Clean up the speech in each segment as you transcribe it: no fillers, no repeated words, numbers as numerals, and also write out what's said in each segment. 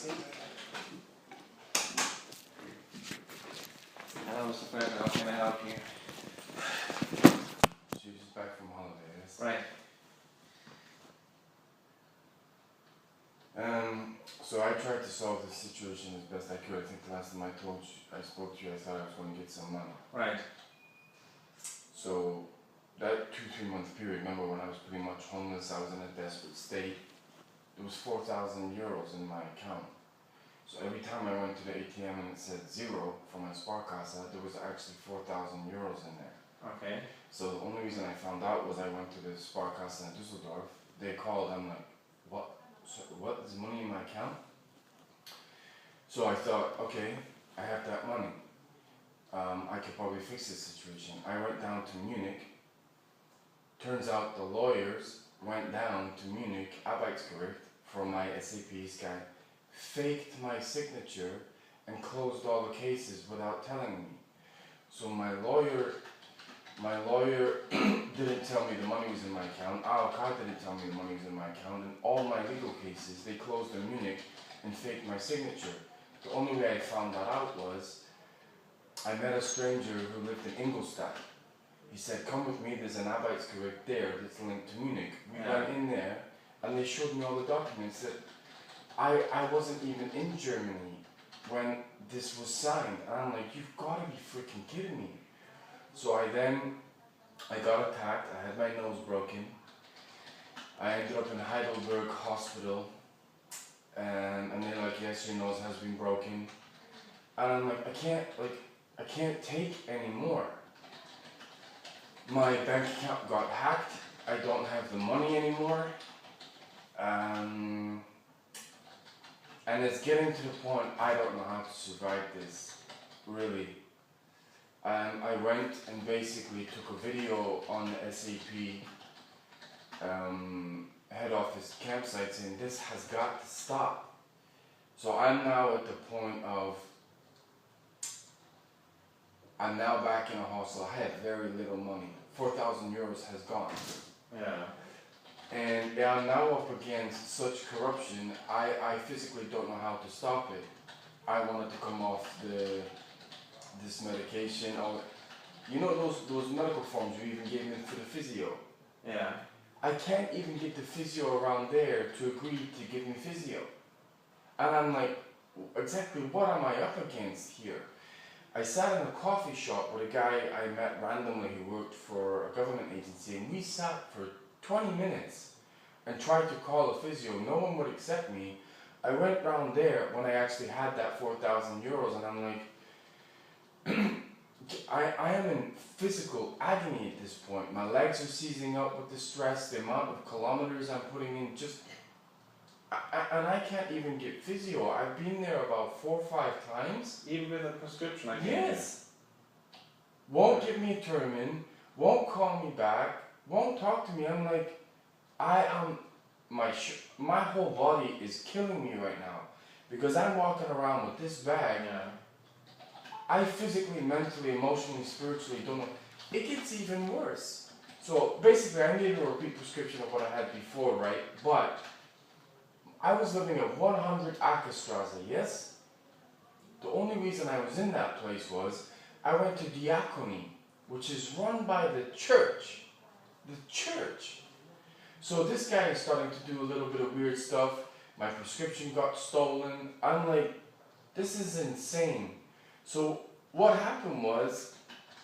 seat. Hello, Mr. President, how can I help you? She was just back from holidays. Right. So I tried to solve the situation as best I could. I think the last time I spoke to you, I thought I was going to get some money. Right. So that 2-3 month period, remember when I was pretty much homeless, I was in a desperate state. There was 4,000 euros in my account. So every time I went to the ATM and it said 0 for my Sparkasse, there was actually 4,000 euros in there. Okay. So the only reason I found out was I went to the Sparkasse in Düsseldorf. They called, I'm like, what? So what is money in my account? So I thought, okay, I have that money. I could probably fix this situation. I went down to Munich. Turns out the lawyers went down to Munich, Arbeitsgericht, for my SAP guy, faked my signature and closed all the cases without telling me. So my lawyer didn't tell me the money was in my account. AOK didn't tell me the money was in my account. And all my legal cases, they closed in Munich and faked my signature. The only way I found that out was I met a stranger who lived in Ingolstadt. He said, come with me, there's an Arbeitsgericht there that's linked to Munich. We went in there and they showed me all the documents that I wasn't even in Germany when this was signed. And I'm like, you've got to be freaking kidding me. So I got attacked, I had my nose broken. I ended up in Heidelberg Hospital. And they're like, yes, your nose has been broken. And I'm like, I can't take anymore. My bank account got hacked. I don't have the money anymore. And it's getting to the point I don't know how to survive this, really. I went and basically took a video on the SAP head office campsite saying this has got to stop. So I'm now at the point of, I'm now back in a hostel. I had very little money. 4,000 euros has gone. Yeah. And I'm now up against such corruption, I physically don't know how to stop it. I wanted to come off this medication. You know those medical forms you even gave me for the physio? Yeah. I can't even get the physio around there to agree to give me physio. And I'm like, exactly what am I up against here? I sat in a coffee shop with a guy I met randomly who worked for a government agency, and we sat for 20 minutes and tried to call a physio. No one would accept me. I went round there when I actually had that 4,000 euros, and I'm like, I am in physical agony at this point. My legs are seizing up with the stress, the amount of kilometers I'm putting in, and I can't even get physio. I've been there about 4 or 5 times. Even with a prescription, I think. Yes. Won't give me a term in, won't call me back, won't talk to me. I'm like, my whole body is killing me right now because I'm walking around with this bag. Yeah. I physically, mentally, emotionally, spiritually don't know. It gets even worse. So basically, I need a repeat prescription of what I had before, right? But I was living at 100 Ackerstrasse, yes? The only reason I was in that place was I went to Diakony, which is run by the church. The church. So this guy is starting to do a little bit of weird stuff. My prescription got stolen. I'm like, this is insane. So what happened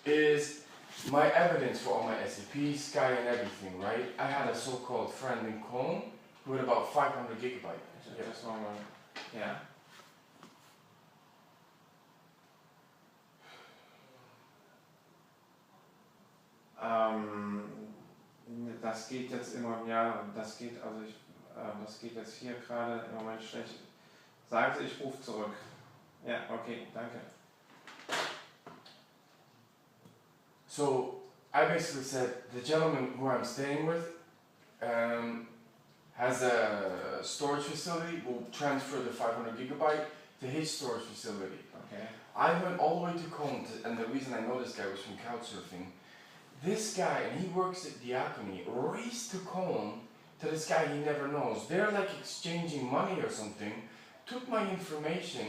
is my evidence for all my SAP, Sky and everything, right? I had a so-called friend in Cologne who had about 500 gigabytes. Just one moment. Yeah. Das geht jetzt immer, ja, das geht, also das geht jetzt hier gerade im Moment schlecht. Sagen Sie, ich rufe zurück. Ja, okay, danke. So I basically said the gentleman who I'm staying with has a storage facility. Will transfer the 500 gigabyte to his storage facility. Okay. I went all the way to Cologne, and the reason I know this guy was from couchsurfing. This guy, and he works at Diakony, raced to Cologne to this guy he never knows. They're like exchanging money or something took my information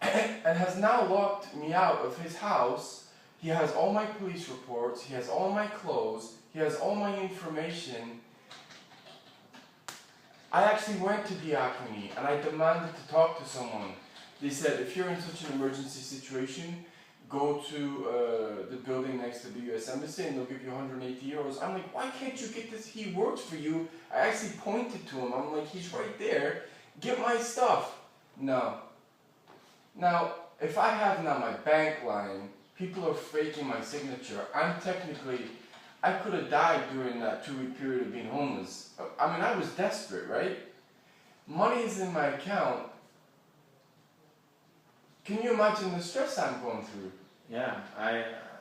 and has now locked me out of his house. He has all my police reports, he has all my clothes, he has all my information. I actually went to Diakony and I demanded to talk to someone. They said, if you're in such an emergency situation, go to the building next to the US Embassy and they'll give you 180 euros. I'm like, why can't you get this? He works for you. I actually pointed to him. I'm like, he's right there. Get my stuff. No. Now, if I have now my bank line, people are faking my signature. I'm technically, I could have died during that 2-week period of being homeless. I mean, I was desperate, right? Money is in my account. Can you imagine the stress I'm going through? Yeah,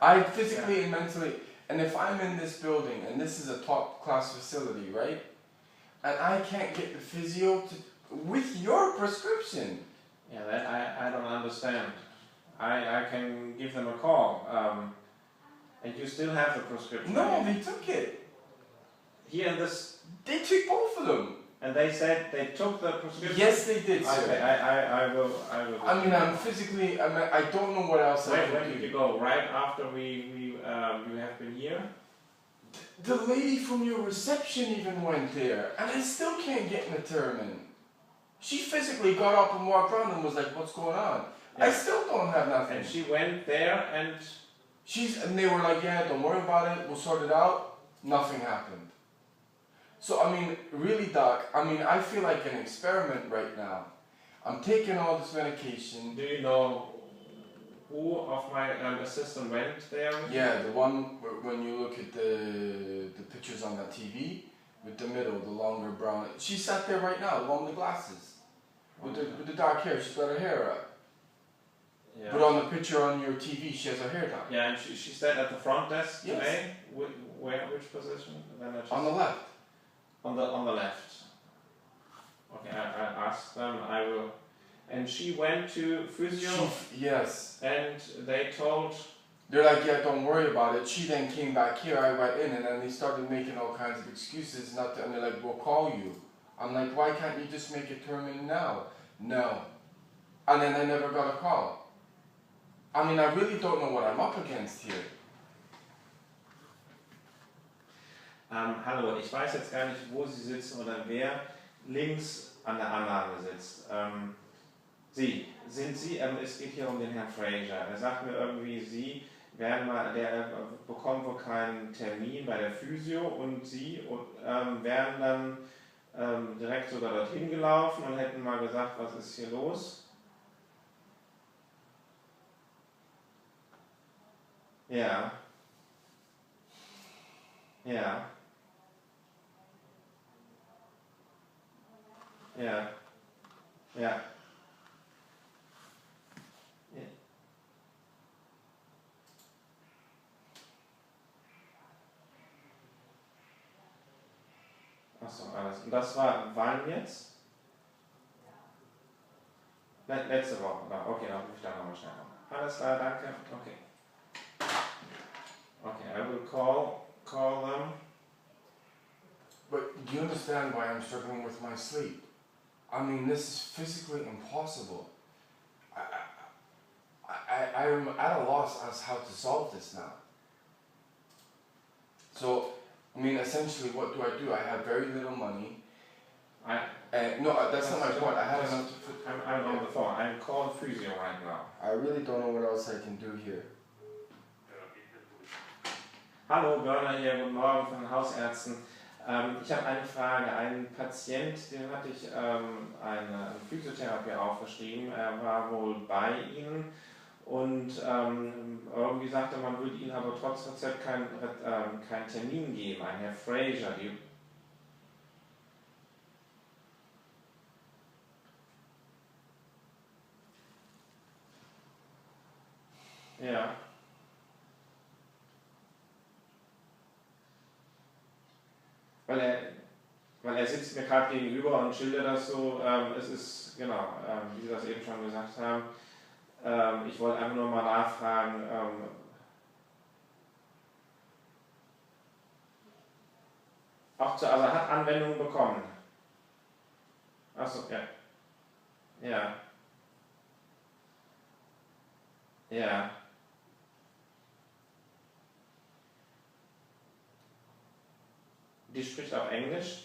I physically and mentally, and if I'm in this building, and this is a top class facility, right? And I can't get the physio with your prescription. Yeah, that I don't understand. I can give them a call. And you still have the prescription? No, they took it. Here in this... They took both of them. And they said they took the prescription? Yes, they did, sir. Okay, I will... I mean, I'm physically... I don't know what else I can do. When did you go? Right after you have been here? The lady from your reception even went there. And I still can't get an determined. She physically got up and walked around and was like, what's going on? Yeah. I still don't have nothing. And she went there and... And they were like, yeah, don't worry about it, we'll sort it out. Nothing happened. So, I mean, really, Doc, I mean, I feel like an experiment right now. I'm taking all this medication. Do you know who of my assistant went there? Yeah, the one when you look at the pictures on that TV, with the middle, the longer brown. She sat there right now, the one with the glasses. With the dark hair, she's got her hair up. Yeah. But on the picture on your TV, she has her hair down. Yeah, and she sat at the front desk yes. today. Which position? On the left. On the left. Okay, I asked them. I will. And she went to physio. Yes. And they told. They're like, yeah, don't worry about it. She then came back here. I went in, and then they started making all kinds of excuses not to. And they're like, we'll call you. I'm like, why can't you just make a term in now? No. And then I never got a call. I mean, I really don't know what I'm up against here. Hallo, ich weiß jetzt gar nicht, wo Sie sitzen oder wer links an der Anlage sitzt. Sie, sind Sie, es geht hier um den Herrn Fraser. Er sagt mir irgendwie, Sie werden mal, der bekommt wohl keinen Termin bei der Physio und Sie wären dann direkt sogar dorthin gelaufen und hätten mal gesagt, was ist hier los? Ja. Ja. Ja. Ja. Achso, alles. Und das war wann jetzt? Letzte Woche. Okay, dann rufe ich da nochmal schnell an. Alles klar, danke. Okay. Okay, I will call them. But do you understand why I'm struggling with my sleep? I mean, this is physically impossible. I'm at a loss as how to solve this now. So, I mean, essentially, what do? I have very little money. No, that's not my point. I have enough to... I'm on the phone. I'm calling physio right now. I really don't know what else I can do here. Hallo, Börner hier, guten Morgen von den Hausärzten. Ich habe eine Frage. Ein Patient, dem hatte ich eine Physiotherapie aufgeschrieben. Er war wohl bei Ihnen und irgendwie sagte man, würde Ihnen aber trotz Rezept keinen Termin geben. Ein Herr Fraser. Ja. Weil er sitzt mir gerade gegenüber und schildert das so, es ist, genau, wie Sie das eben schon gesagt haben, ich wollte einfach nur mal nachfragen, also er hat Anwendungen bekommen. Achso, ja. Ja. Ja. Die spricht auch Englisch.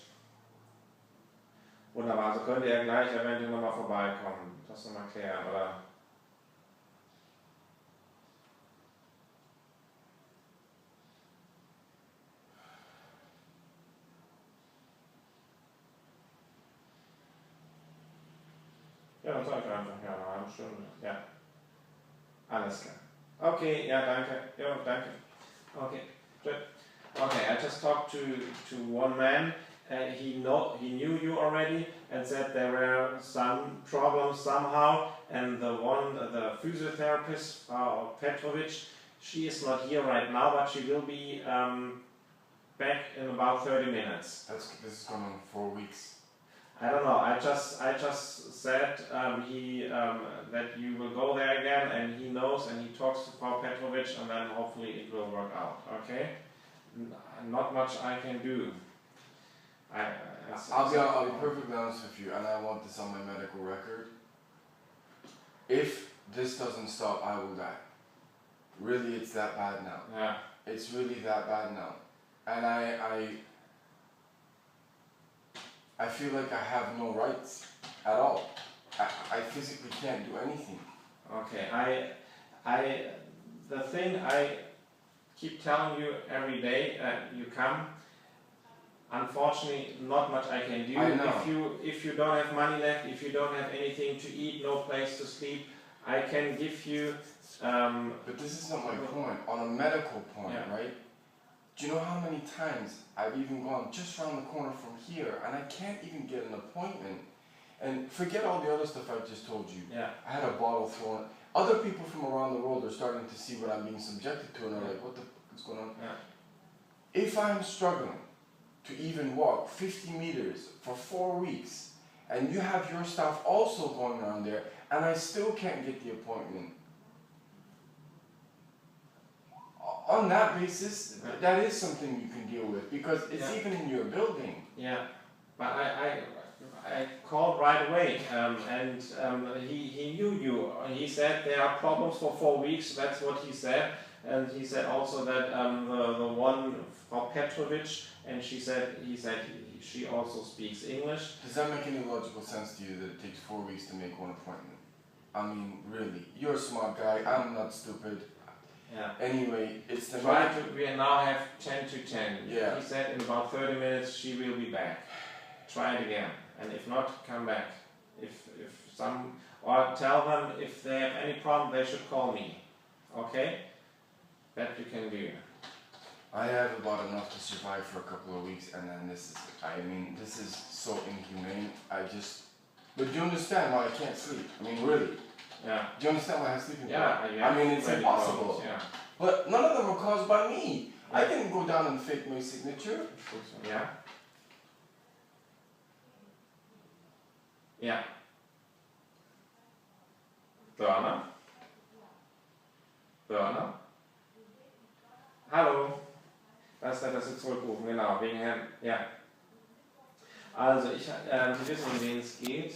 Wunderbar, also könnt ihr gleich eventuell nochmal vorbeikommen. Das nochmal klären, oder? Ja, dann sag ich einfach, ja, eine halbe Stunde. Ja. Alles klar. Okay, ja, danke. Ja, danke. Okay, good. Okay, I just talked to one man. He knew you already and said there were some problems somehow. And the physiotherapist, Petrovic, she is not here right now, but she will be back in about 30 minutes. This is going on 4 weeks. I don't know. I just said that you will go there again, and he knows, and he talks to Frau Petrovic, and then hopefully it will work out. Okay? Not much I can do. I'll be perfectly honest with you, and I want this on my medical record. If this doesn't stop, I will die. Really, it's that bad now. Yeah. It's really that bad now, and I feel like I have no rights at all. I physically can't do anything. Okay, the thing I keep telling you every day, you come. Unfortunately, not much I can do. I know. If you don't have money left, if you don't have anything to eat, no place to sleep, I can give you. But this is not my point. On a medical point, yeah. Right? Do you know how many times I've even gone just around the corner from here and I can't even get an appointment? And forget all the other stuff I just told you. Yeah. I had a bottle thrown. Other people from around the world are starting to see what I'm being subjected to and are like, what the fuck is going on? Yeah. If I'm struggling to even walk 50 meters for 4 weeks and you have your stuff also going on there and I still can't get the appointment, on that basis, that is something you can deal with because it's even in your building. Yeah, but I called right away and he knew you. He said there are problems for 4 weeks, that's what he said. And he said also that the one, Frau Petrovic, and he said she also speaks English. Does that make any logical sense to you that it takes 4 weeks to make one appointment? I mean, really, you're a smart guy, I'm not stupid. Yeah. Anyway, it's the we now have 10 to 10. Yeah. He said in about 30 minutes she will be back. Try it again, and if not, come back. Or tell them if they have any problem, they should call me. Okay? That you can do. I have about enough to survive for a couple of weeks, and then this is so inhumane. But do you understand why I can't sleep? I mean, really? Yeah. Do you understand why I have sleeping pills? I mean, it's impossible. Problems, yeah. But none of them are caused by me. Yeah. I didn't go down and fake my signature. Yeah. Ja. Burner. Hallo. Was hat das jetzt zurückrufen? Genau, wegen Herrn. Ja. Also, Sie wissen, um wen es geht.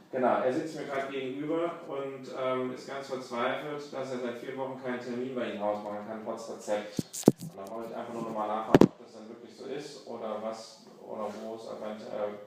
Genau, er sitzt mir gerade gegenüber und ist ganz verzweifelt, dass er seit 4 Wochen keinen Termin bei Ihnen ausmachen kann, trotz Rezept. Und da wollte ich einfach nur nochmal nachfragen, ob das dann wirklich so ist oder was oder wo es eventuell